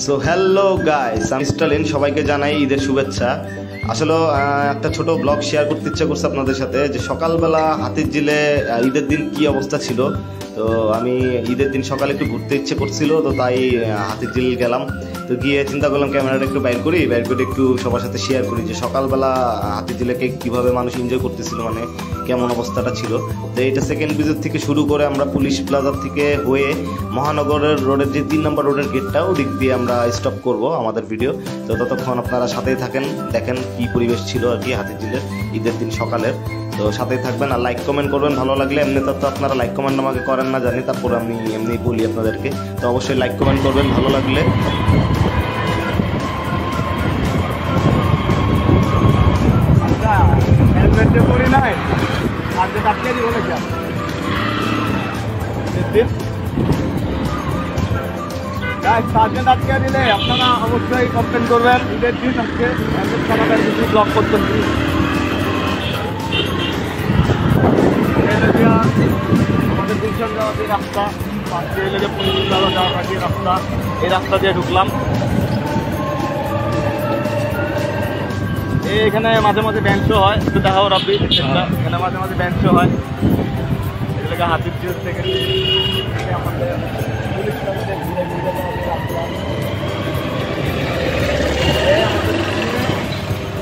So hello guys, আমি Stalin, সবাইকে জানাই ঈদের শুভেচ্ছা। আসলে একটা ছোট ব্লগ শেয়ার করতে ইচ্ছা করছে আপনাদের সাথে, যে সকালবেলা হাতিরঝিলে ঈদের দিন কি অবস্থা ছিল। তো আমি ঈদের দিন সকালে একটু ঘুরতে ইচ্ছে করছিল, তো তাই হাতিরঝিল গেলাম। তো গিয়ে চিন্তা করলাম ক্যামেরাটা একটু বাইর করে একটু সবার সাথে শেয়ার করি যে সকালবেলা হাতিরঝিলেকে কীভাবে মানুষ এনজয় করতেছিল, মানে কেমন অবস্থাটা ছিল। তো এটা সেকেন্ড ভিজিট থেকে শুরু করে আমরা পুলিশ প্লাজার থেকে হয়ে মহানগরের রোডের যে 3 নম্বর রোডের গেটটা, ওদিক দিয়ে আমরা স্টপ করব আমাদের ভিডিও। তো ততক্ষণ আপনারা সাথেই থাকেন, দেখেন কি পরিবেশ ছিল আর কি হাতিরঝিলের ঈদের দিন সকালের। তো সাথেই থাকবেন আর লাইক কমেন্ট করবেন ভালো লাগলে। এমনি তো আপনারা লাইক কমেন্ট আমাকে করেন না জানি, তারপর আমি এমনি বলি আপনাদেরকে। তো অবশ্যই লাইক কমেন্ট করবেন ভালো লাগলে। আটকে দিলে আপনারা অবশ্যই কমপ্লেন করবেন। ঈদের দিন আজকে ব্লক করতেছি। আমাদের গুলশান যাওয়ার যে রাস্তা, যাওয়ার যে রাস্তা, এই রাস্তা দিয়ে ঢুকলাম। এখানে মাঝে মাঝে ব্যাঞ্চও হয়, একটু দেখাও রাব্বি। এখানে মাঝে মাঝে ব্যাঞ্চও হয়। এলাকা হাতিরঝিল থেকে আমাদের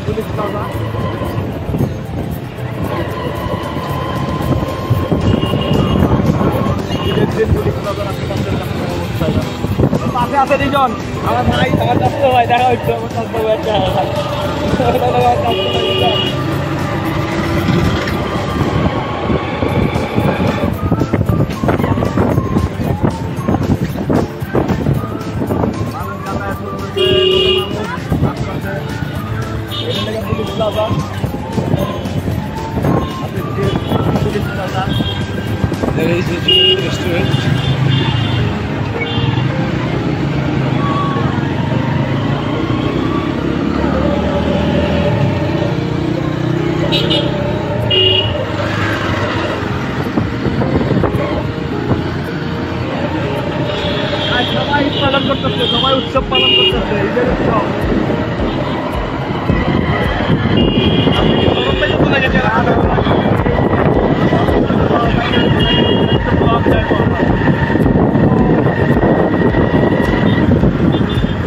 পুলিশ প্লাজা। পাশে আছে দুজন আমার ভাই, আমার চাষতে ভাই, দেখা হচ্ছে আমার চাষতে ভাই। There is a restaurant. সবাই পালন করতেছে, সবাই উৎসব পালন করতেছে, ঈদের উৎসব।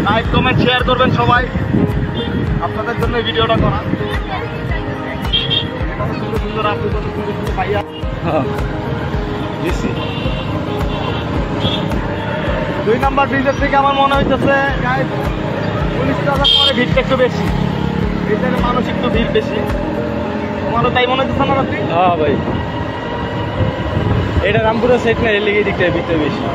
লাইক কমেন্ট শেয়ার করবেন সবাই, আপনাদের জন্য ভিডিওটা করা। সুন্দর সুন্দর আপনি কত সুন্দর সুন্দর ভাইয়া। দুই নম্বর ব্রিজের থেকে আমার মনে হইতেছে পুলিশ প্লাজার পরে ভিড়টা একটু বেশি, ভিড়ের মানুষ একটু ভিড় বেশি। তোমারও তাই মনে হচ্ছে না আপনি? হ্যাঁ ভাই, এটা রামপুরা সাইড না, এর লেগে দিকটা ভিড়টা বেশি।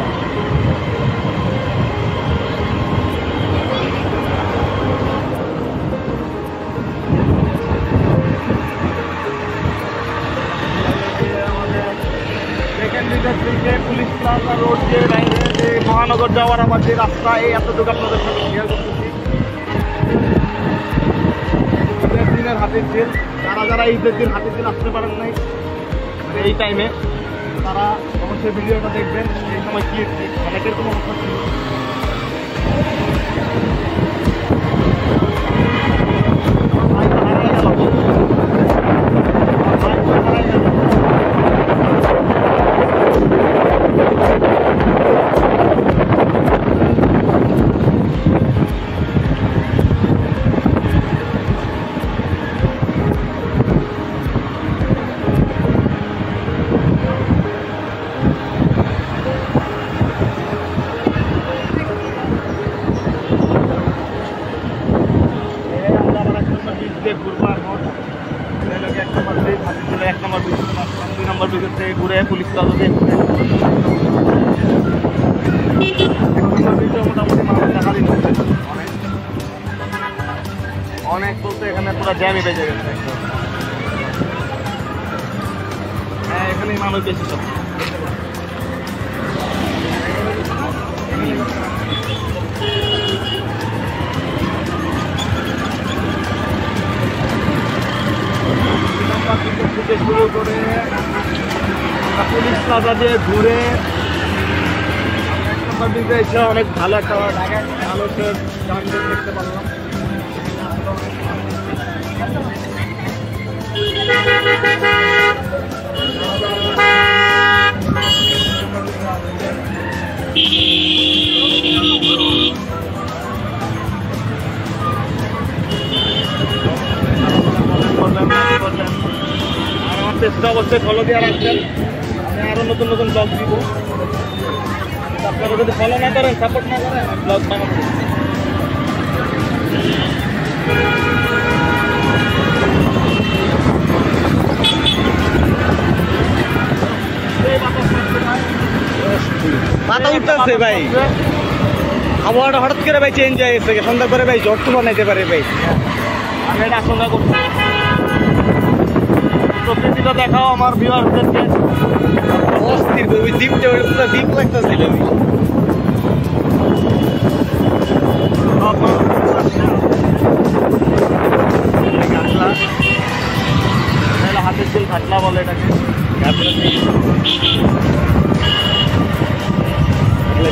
পুলিশ প্লাজা রোড যে বাইরে যে মহানগর যাওয়ার আমার যে রাস্তা, এই এতটুকু আপনাদের সাথে শেয়ার করতেছি। ঈদের দিনের হাতিরঝিল, যারা ঈদের দিন হাতিরঝিল আসতে পারেন নাই এই টাইমে, তারা অবশ্যই ভিডিওটা দেখবেন। এই সময় কি মানে কিরকম অবস্থা ছিল। ঘুরে পুলিশ প্লাজা দিয়ে ঘুরে মোটামুটি মানুষ দেখা দিচ্ছে অনেক বলতে এখানে পুরো জ্যামই বেজে গেছে। হ্যাঁ, এখানেই মানুষ বেশি সব। শুরু করে পুলিশ প্লাজা দিয়ে ঘুরে সার্ভিসে এসে অনেক ভালো একটা মানুষের যানজট দেখতে পারলাম। আমার পেজটা অবশ্যই ফলো দিয়ে রাখবেন, আমি আরো নতুন নতুন ব্লগ দিব। আপনারা যদি ফলো না করেন, সাপোর্ট না করেন, ব্লগ বানাবো। মাথা উঠতেছে ভাই, আবহাওয়াটা হঠাৎ করে ভাই চেঞ্জ হয়ে গেছে, সন্ধ্যা করে ভাই ঝড় তুফান নিতে পারে ভাই। আমি এটা আশঙ্কা করছি। প্রকৃতিটা দেখাও আমার ভিউয়ারদেরকে। অস্থির ওই দ্বীপটা, ওই পুরো দ্বীপ লাগতেছিল। হাতের তেল ঘাটলা বলে এটাকে।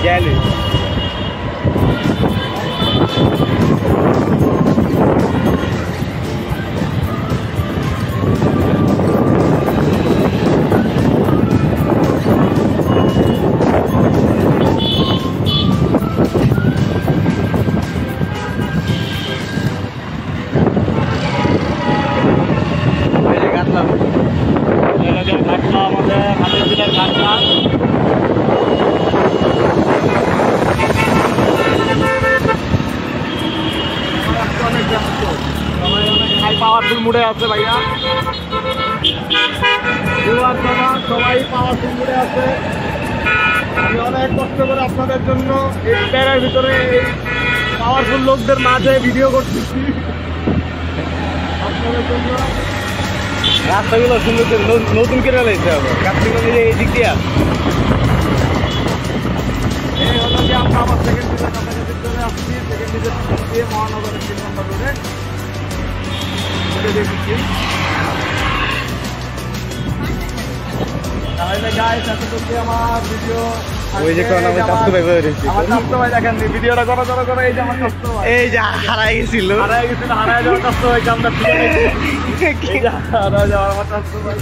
গেলে ঘাটলা আমাদের হাতের তেলের ঘাটলা। অনেক ব্যস্ত, সবাই অনেক হাই পাওয়ারফুল মুডে আছে ভাইয়া। সবাই পাওয়ারফুল মুডে আছে। আমি অনেক কষ্ট করে আপনাদের জন্য এই প্যারের ভিতরে এই পাওয়ারফুল লোকদের মাঝে ভিডিও করতেছি আপনাদের জন্য। রাস্তাগুলো সুন্দর করে নতুন করে লাগছে আবার কার্তিক এই দিক দিয়ে। এই হলো যে আমরা আমার সেকেন্ড ডিজের কাছাকাছি চলে আসছি। সেকেন্ড ডিজের দিয়ে মহানগরের 3 নম্বর রোডে দেখেছি। তাহলে গাইস এতটুকু আমার ভিডিও। ওই যে কোন আমার স্বাস্থ্য ভাই বেরিয়েছে, আমার স্বাস্থ্য ভাই দেখেন ভিডিওটা করো করো করো। এই যে আমার স্বাস্থ্য ভাই, এই যে হারাই গেছিল, হারাই যাওয়ার স্বাস্থ্য ভাইকে আমরা হারাই যাওয়ার আমার স্বাস্থ্য ভাই।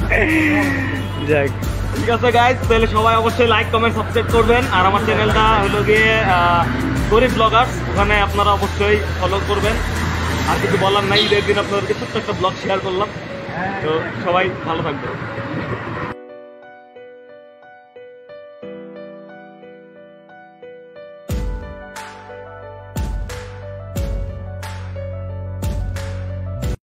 যাক ঠিক আছে গাইস, তাহলে সবাই অবশ্যই লাইক কমেন্ট সাবস্ক্রাইব করবেন। আর আমার চ্যানেলটা হলো গিয়ে গরিব ব্লগার্স, ওখানে আপনারা অবশ্যই ফলো করবেন। আর কিছু বলার নাই, ঈদের দিন আপনাদেরকে ছোট্ট একটা ব্লগ শেয়ার করলাম। তো সবাই ভালো থাকবেন।